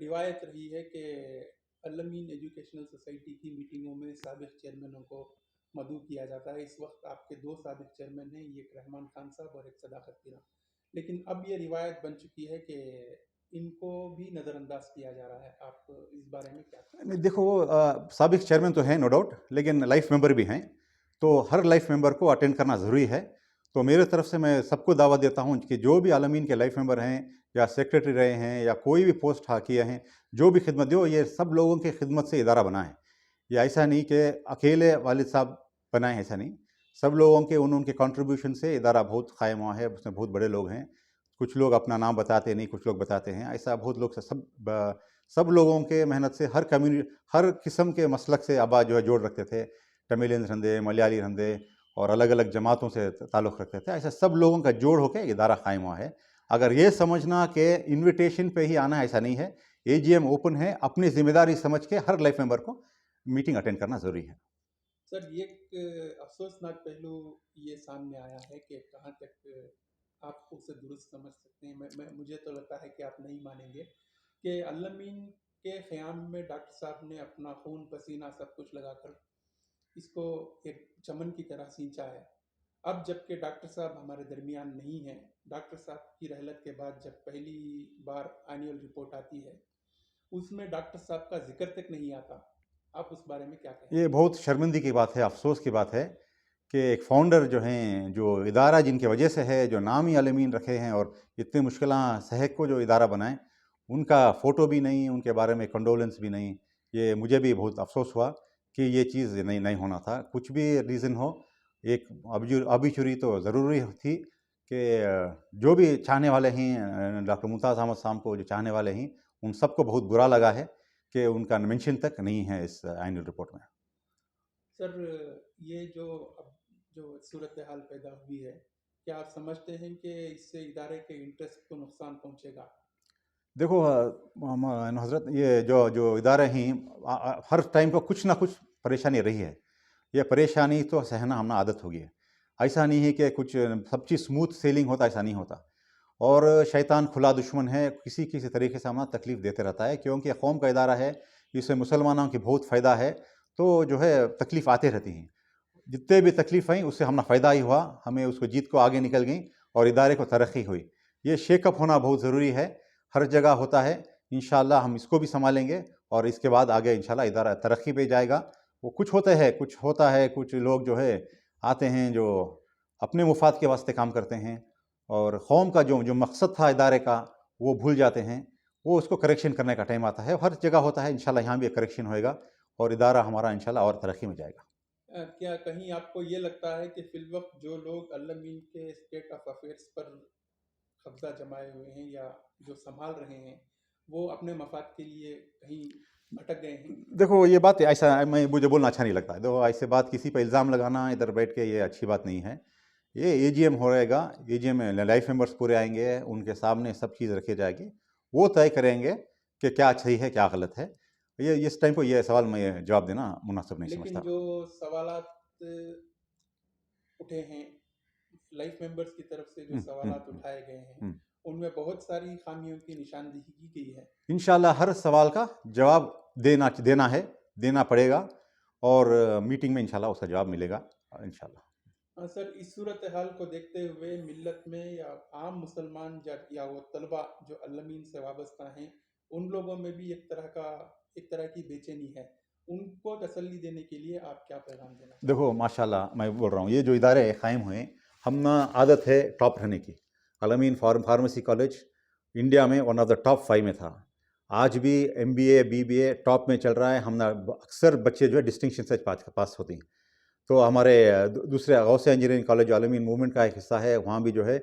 روایت رہی ہے کہ الامین ایجوکیشنل سوسائٹی کی میٹنگوں میں سابق چیئرمینوں کو مدعو کیا جاتا ہے. اس وقت آپ کے دو سابق چیئرمین ہیں, ایک رحمان خان صاحب اور ایک صداقت پیرا, لیکن اب یہ روایت بن چکی ہے کہ ان کو بھی نظر انداز کیا جا رہا ہے. آپ اس بارے میں کیا کہیں؟ نہیں دیکھو وہ سابق چیئرمین تو ہیں نو ڈاؤٹ, لیکن لائف ممبر بھی ہیں, تو ہر لائف ممبر کو اٹینڈ کرنا ضروری ہے. تو میرے طرف سے میں سب کو دعوت دیتا ہوں کہ جو بھی عالمین کے لائف ممبر ہیں یا سیکریٹری رہے ہیں یا کوئی بھی پوسٹ کیے ہیں, جو بھی خدمت دو, یہ سب لوگوں کی خدمت سے ادارہ بنا ہے. یہ ایسا نہیں کہ اکیلے والد صاحب بنائے ہیں, ایسا نہیں. سب لوگوں کے ان کے کنٹریبیوشن سے ادارہ بہت قائم ہوا ہے. اس میں بہت بڑے لوگ ہیں, کچھ لوگ اپنا نام بتاتے نہیں, کچھ لوگ بتاتے ہیں, ایسا بہت لوگ سب لوگوں کے محنت سے ہر کمیونٹی ہر قسم کے مسلک سے ابا جو ہے جوڑ رکھتے تھے. تملینس رندے, ملیالی رندے اور الگ الگ جماعتوں سے تعلق رکھتے تھے. ایسا سب لوگوں کا جوڑ ہو کے ادارہ قائم ہوا ہے. اگر یہ سمجھنا کہ انویٹیشن پہ ہی آنا, ایسا نہیں ہے. اے جی ایم اوپن ہے, اپنی ذمہ داری سمجھ کے ہر لائف ممبر کو میٹنگ اٹینڈ کرنا ضروری ہے. سر ایک افسوسناک پہلو یہ سامنے آیا ہے کہ کہاں تک آپ اسے درست سمجھ سکتے ہیں. مجھے تو لگتا ہے کہ آپ نہیں مانیں گے کہ الامین کے قیام میں ڈاکٹر صاحب نے اپنا خون پسینہ سب کچھ لگا کر اس کو ایک چمن کی طرح سینچا ہے. اب جب کہ ڈاکٹر صاحب ہمارے درمیان نہیں ہیں, ڈاکٹر صاحب کی رحلت کے بعد جب پہلی بار اینیول رپورٹ آتی ہے اس میں ڈاکٹر صاحب کا ذکر تک نہیں آتا. آپ اس بارے میں کیا کہیں؟ یہ بہت شرمندگی کی بات ہے, افسوس کی بات ہے کہ ایک فاؤنڈر جو ہیں, جو ادارہ جن کی وجہ سے ہے, جو نامی عالمین رکھے ہیں اور اتنے مشکلات سہک کو جو ادارہ بنائیں, ان کا فوٹو بھی نہیں, ان کے بارے میں کنڈولنس بھی نہیں. یہ مجھے بھی بہت افسوس ہوا کہ یہ چیز نہیں ہونا تھا. کچھ بھی ریزن ہو, ایک ابیچوری تو ضروری تھی کہ جو بھی چاہنے والے ہیں ڈاکٹر ممتاز احمد صاحب کو, جو چاہنے والے ہیں, ان سب کو بہت برا لگا ہے کہ ان کا مینشن تک نہیں ہے اس اینول رپورٹ میں. سر یہ جو صورتحال پیدا ہوئی ہے, کیا آپ سمجھتے ہیں کہ اس سے ادارے کے انٹرسٹ کو نقصان پہنچے گا؟ دیکھو حضرت, یہ جو ادارے ہیں ہر ٹائم کو کچھ نہ کچھ پریشانی رہی ہے. یہ پریشانی تو سہنا ہمنا عادت ہوگی ہے. ایسا نہیں ہے کہ کچھ سب چیز اسموتھ سیلنگ ہوتا, ایسا نہیں ہوتا. اور شیطان کھلا دشمن ہے, کسی طریقے سے ہمنا تکلیف دیتے رہتا ہے, کیونکہ قوم کا ادارہ ہے, اس سے مسلمانوں کی بہت فائدہ ہے. تو جو ہے تکلیف آتے رہتی ہیں. جتنے بھی تکلیف آئیں اس سے ہمنا فائدہ ہی ہوا, ہمیں اس کو جیت کو آگے نکل گئیں اور ادارے کو ترقی ہوئی. یہ شیک اپ ہونا بہت ضروری ہے, ہر جگہ ہوتا ہے. انشاءاللہ ہم اس کو بھی سنبھالیں گے اور اس کے بعد آگے انشاءاللہ ادارہ ترقی پہ جائے گا. وہ کچھ ہوتا ہے کچھ لوگ جو ہے آتے ہیں جو اپنے مفاد کے واسطے کام کرتے ہیں, اور قوم کا جو مقصد تھا ادارے کا وہ بھول جاتے ہیں. وہ اس کو کریکشن کرنے کا ٹائم آتا ہے, ہر جگہ ہوتا ہے. انشاءاللہ یہاں بھی ایک کریکشن ہوئے گا اور ادارہ ہمارا انشاءاللہ اور ترقی میں جائے گا. کیا کہیں آپ کو یہ لگتا ہے کہ فی الوقت جو لوگ الامین کے اسٹیٹ آف افیئرس پر قبضہ جمائے ہوئے ہیں یا جو سنبھال رہے ہیں وہ اپنے مفاد کے لیے کہیں بھٹک گئے ہیں؟ دیکھو یہ بات ایسا مجھے بولنا اچھا نہیں لگتا ہے. دیکھو ایسے بات کسی پہ الزام لگانا ادھر بیٹھ کے یہ اچھی بات نہیں ہے. یہ اے جی ایم ہو رہے گا, اے جی ایم میں لائف ممبرس پورے آئیں گے, ان کے سامنے سب چیز رکھی جائے گی, وہ طے کریں گے کہ کیا صحیح ہے کیا غلط ہے. یہ اس ٹائم کو یہ سوال میں جواب دینا مناسب نہیں سمجھتا. لیکن جو سوالات اٹھے ہیں لائف ممبرس کی طرف سے, جو سوالات اٹھائے گئے ہیں, ان میں بہت ساری خامیوں کی نشاندہی کی گئی ہے. انشاءاللہ ہر سوال کا جواب دینا پڑے گا, اور میٹنگ میں انشاءاللہ اس کا جواب ملے گا انشاءاللہ. سر اس صورتحال کو دیکھتے ہوئے ملت میں یا عام مسلمان یا وہ طلبہ جو الامین سے وابستہ ہیں, ان لوگوں میں بھی ایک طرح کی بے چینی ہے. ان کو تسلی دینے کے لیے آپ کیا پیغام دینا چاہتے ہیں؟ دیکھو ماشاءاللہ میں بول رہا ہوں, یہ جو ادارے قائم ہوئے, ہم عادت ہے ٹاپ رہنے کی. الامین فارمیسی کالج انڈیا میں ون آف دا ٹاپ 5 میں تھا. آج بھی M B A B B A top میں چل رہا ہے. ہم اکثر بچے جو ہے ڈسٹنکشن سے پاس ہوتے ہیں. تو ہمارے دوسرے غوثیہ انجینئرنگ کالج جو الامین موومنٹ کا ایک حصہ ہے, وہاں بھی جو ہے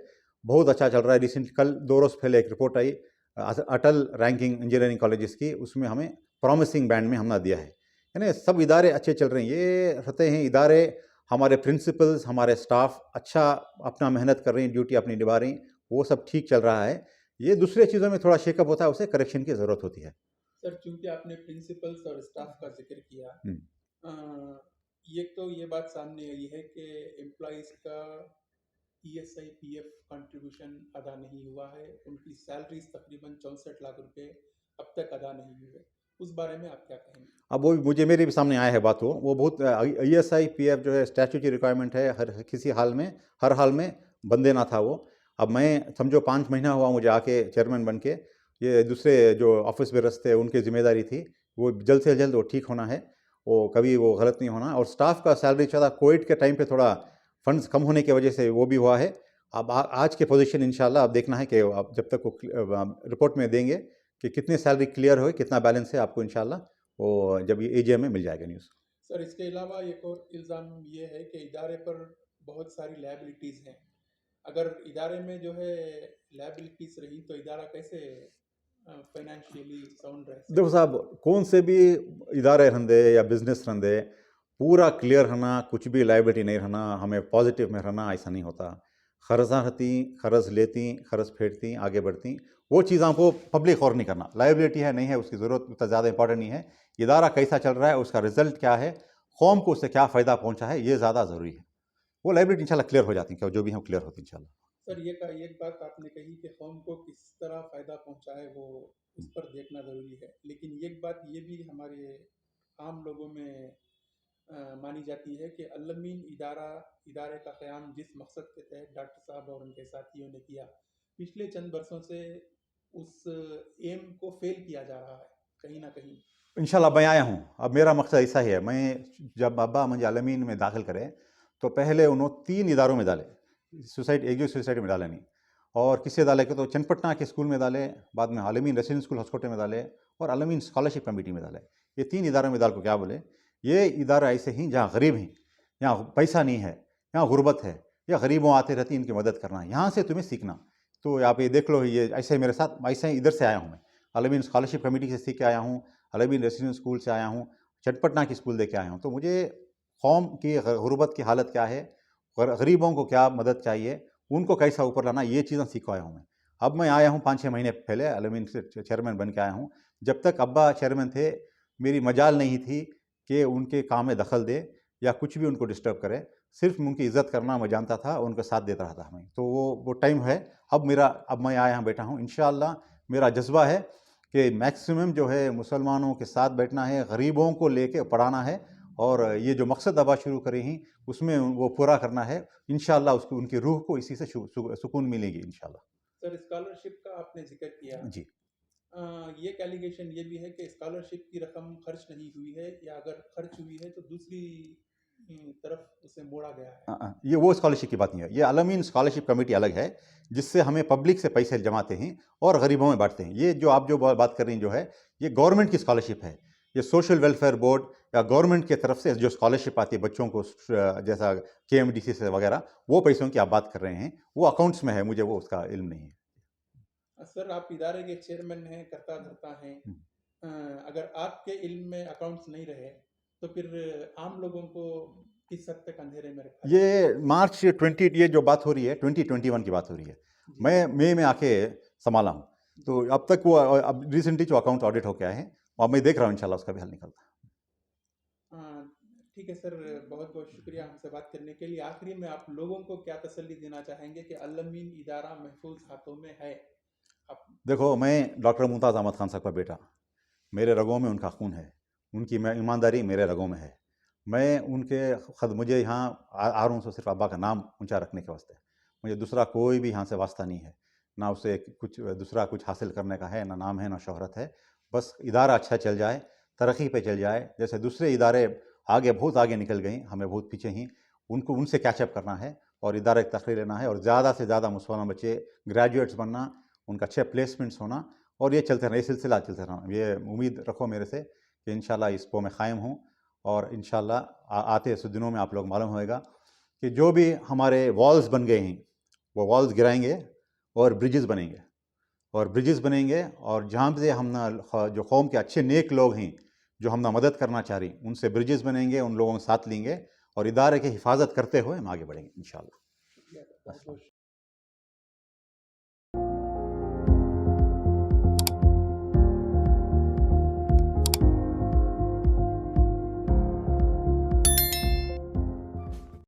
بہت اچھا چل رہا ہے. ریسنٹ کل 2 روز پہلے ایک رپورٹ آئی اٹل رینکنگ انجینئرنگ کالجز کی, اس میں ہمیں پرومسنگ بینڈ میں ہم نے دیا ہے. یعنی سب ادارے اچھے چل رہے ہیں. یہ رہتے ہیں ادارے, ہمارے پرنسپلز, ہمارے سٹاف اچھا اپنا محنت کر رہے ہیں, ڈیوٹی اپنی نبھا رہے ہیں, وہ سب ٹھیک چل رہا ہے. یہ دوسرے چیزوں میں تھوڑا شیک اپ ہوتا ہے, اسے کریکشن کی ضرورت ہوتی ہے. سر چونکہ آپ نے پرنسپلز اور اسٹاف کا ذکر کیا, یہ تو یہ بات سامنے آئی ہے کہ امپلائیز کا ESI PF کنٹریبیوشن ادا نہیں ہوا ہے. ان کی سیلریز تقریباً 64 لاکھ روپے اب تک ادا نہیں ہوئے. اس بارے میں آپ کیا کہیں گے؟ اب وہ مجھے میرے بھی سامنے آیا ہے بات. وہ بہت ESI PF جو ہے اسٹیچوٹری ریکوائرمنٹ ہے ہر کسی حال میں، ہر حال میں بندے نہ تھا وہ. اب میں سمجھو 5 مہینہ ہوا مجھے آ کے چیئرمین بن کے. یہ دوسرے جو آفس بیررس تھے ان کی ذمہ داری تھی وہ جلد سے جلد وہ ٹھیک ہونا ہے، وہ کبھی وہ غلط نہیں ہونا. اور سٹاف کا سیلری زیادہ کووڈ کے ٹائم پہ تھوڑا فنڈز کم ہونے کی وجہ سے وہ بھی ہوا ہے. اب آج کے پوزیشن انشاءاللہ اب دیکھنا ہے کہ اب جب تک وہ رپورٹ میں دیں گے کہ کتنے سیلری کلیئر ہوئے، کتنا بیلنس ہے، آپ کو انشاءاللہ وہ جب یہ AGM میں مل جائے گا نیوز. سر اس کے علاوہ ایک اور الزام یہ ہے کہ ادارے پر بہت ساری لائبلٹیز ہیں. اگر ادارے میں جو ہے لائبلٹیز رہی تو ادارہ کیسے فائنینشیلی ساؤنڈ رہ سکتا؟ دیکھو صاحب، کون سے بھی ادارے رہندے یا بزنس رہندے پورا کلیئر رہنا، کچھ بھی لائبلٹی نہیں رہنا، ہمیں پازیٹیو میں رہنا، ایسا نہیں ہوتا. قرضاں رہتی، قرض لیتی، قرض پھیرتی، آگے بڑھتی، وہ چیزوں کو پبلک غور نہیں کرنا. لائبلٹی ہے نہیں ہے اس کی ضرورت اتنا زیادہ امپورٹنٹ نہیں ہے. ادارہ کیسا چل رہا ہے، اس کا رزلٹ کیا ہے، قوم کو اس سے کیا فائدہ پہنچا ہے، یہ زیادہ ضروری ہے. وہ لائبلٹی انشاءاللہ کلیئر ہو جاتی ہے، جو بھی ہم کلیئر ہوتی انشاءاللہ. سر ایک بات آپ نے کہی کہ قوم کو کس طرح فائدہ پہنچا ہے وہ اس پر دیکھنا ضروری ہے، لیکن ایک بات یہ بھی ہمارے عام لوگوں میں مانی جاتی ہے کہ الامین ادارے کا قیام جس مقصد کے تحت ڈاکٹر صاحب اور ان کے ساتھیوں نے کیا، پچھلے چند برسوں سے اس ایم کو فیل کیا جا رہا ہے کہیں نہ کہیں. انشاءاللہ میں آیا ہوں. اب میرا مقصد ایسا ہی ہے، میں جب ابا مجھے الامین میں داخل کرے تو پہلے انہوں 3 اداروں میں ڈالے. سوسائٹی ایک جو سوسائٹی میں ڈالے نہیں، اور کسے ڈالے کہ تو چنپٹنا کے اسکول میں ڈالے، بعد میں الامین ریسیڈنس اسکول ہاسکوٹے میں ڈالے، اور الامین اسکالرشپ کمیٹی میں ڈالے. یہ 3 اداروں میں ڈال کو کیا بولے، یہ ادارہ ایسے ہیں جہاں غریب ہیں، یہاں پیسہ نہیں ہے، یہاں غربت ہے، یا غریبوں آتے رہتی ان کی مدد کرنا، یہاں سے تمہیں سیکھنا. تو آپ یہ دیکھ لو، یہ ایسے میرے ساتھ، ایسے ادھر سے آیا ہوں میں. الامین اسکالرشپ کمیٹی سے سیکھ کے آیا ہوں، الامین ریسیڈنس اسکول سے آیا ہوں، چٹپٹنا کی اسکول دے کے آیا ہوں. تو مجھے قوم کی غربت کی حالت کیا ہے، غریبوں کو کیا مدد چاہیے، ان کو کیسا اوپر لانا، یہ چیزیں سیکھو آیا ہوں میں. اب میں آیا ہوں 5-6 مہینے پہلے الامین سے چیئرمین بن کے آیا ہوں. جب تک ابا چیئرمین تھے میری مجال نہیں تھی کہ ان کے کام میں دخل دے یا کچھ بھی ان کو ڈسٹرب کرے. صرف ان کی عزت کرنا میں جانتا تھا، ان کا ساتھ دیتا رہتا ہمیں. تو وہ ٹائم ہے. اب میں آیا بیٹھا ہوں. انشاءاللہ میرا جذبہ ہے کہ میکسیمم جو ہے مسلمانوں کے ساتھ بیٹھنا ہے، غریبوں کو لے کے پڑھانا ہے، اور یہ جو مقصد ابا شروع کرے ہیں اس میں وہ پورا کرنا ہے. انشاءاللہ ان کی روح کو اسی سے سکون ملے گی انشاءاللہ. سر اسکالرشپ کا آپ نے ذکر کیا جی، یہ ایلیگیشن یہ بھی ہے کہ اسکالرشپ کی رقم خرچ نہیں ہوئی ہے، یا اگر خرچ ہوئی ہے تو دوسری طرف اسے موڑا گیا ہے. یہ وہ اسکالرشپ کی بات نہیں ہے. یہ الامین اسکالرشپ کمیٹی الگ ہے جس سے ہمیں پبلک سے پیسے جماتے ہیں اور غریبوں میں بانٹتے ہیں. یہ جو آپ جو بات کر رہی ہیں جو ہے، یہ گورنمنٹ کی اسکالرشپ ہے. یہ سوشل ویلفیئر بورڈ یا گورنمنٹ کی طرف سے جو اسکالرشپ آتی ہے بچوں کو، جیسا KMDC سے وغیرہ، وہ پیسوں کی آپ بات کر رہے ہیں، وہ اکاؤنٹس میں ہے. مجھے وہ اس کا علم نہیں ہے. سر آپ ادارے کے چیئرمین ہیں، کرتا دھرتا ہیں، اگر آپ کے علم میں اکاؤنٹس نہیں رہے تو پھر عام لوگوں کو کس حد تک اندھیرے میں رکھا؟ یہ مارچ 20، یہ جو بات ہو رہی ہے 2021 کی بات ہو رہی ہے. میں مئی میں آ کے سنبھالا ہوں. تو اب تک وہ اب ریسنٹلی جو اکاؤنٹ آڈٹ ہو کے آئے ہیں، اور میں دیکھ رہا ہوں انشاءاللہ اس کا بھی حل نکلتا ہے. ٹھیک ہے سر، بہت بہت شکریہ ہم سے بات کرنے کے لیے. آخری میں آپ لوگوں کو کیا تسلی دینا چاہیں گے کہ الامین ادارہ محفوظ ہاتھوں میں ہے؟ دیکھو، میں ڈاکٹر ممتاز احمد خان صاحب کا بیٹا، میرے رگوں میں ان کا خون ہے، ان کی ایمانداری میرے رگوں میں ہے. میں ان کے مجھے یہاں آ رہا ہوں صرف ابا کا نام اونچا رکھنے کے واسطے. مجھے دوسرا کوئی بھی یہاں سے واسطہ نہیں ہے، نہ اسے دوسرا کچھ حاصل کرنے کا ہے، نہ نام ہے، نہ شہرت ہے. بس ادارہ اچھا چل جائے، ترقی پہ چل جائے. جیسے دوسرے ادارے آگے بہت آگے نکل گئیں، ہمیں بہت پیچھے ہیں، ان سے کیچ اپ کرنا ہے اور ادارے کی ترقی لینا ہے، اور زیادہ سے زیادہ مسلمان بچے گریجویٹس بننا، ان کا اچھے پلیسمنٹس ہونا، اور یہ چلتے رہنا، یہ سلسلہ چلتے رہنا. یہ امید رکھو میرے سے کہ انشاءاللہ اس پو میں قائم ہوں، اور انشاءاللہ آتے اس دنوں میں آپ لوگ معلوم ہوئے گا کہ جو بھی ہمارے والز بن گئے ہیں وہ والز گرائیں گے اور برجز بنیں گے، اور جہاں سے ہم جو قوم کے اچھے نیک لوگ ہیں جو ہم مدد کرنا چاہ رہی، ان سے برجز بنیں گے، ان لوگوں کے ساتھ لیں گے، اور ادارے کی حفاظت کرتے ہوئے ہم آگے بڑھیں گے انشاءاللہ.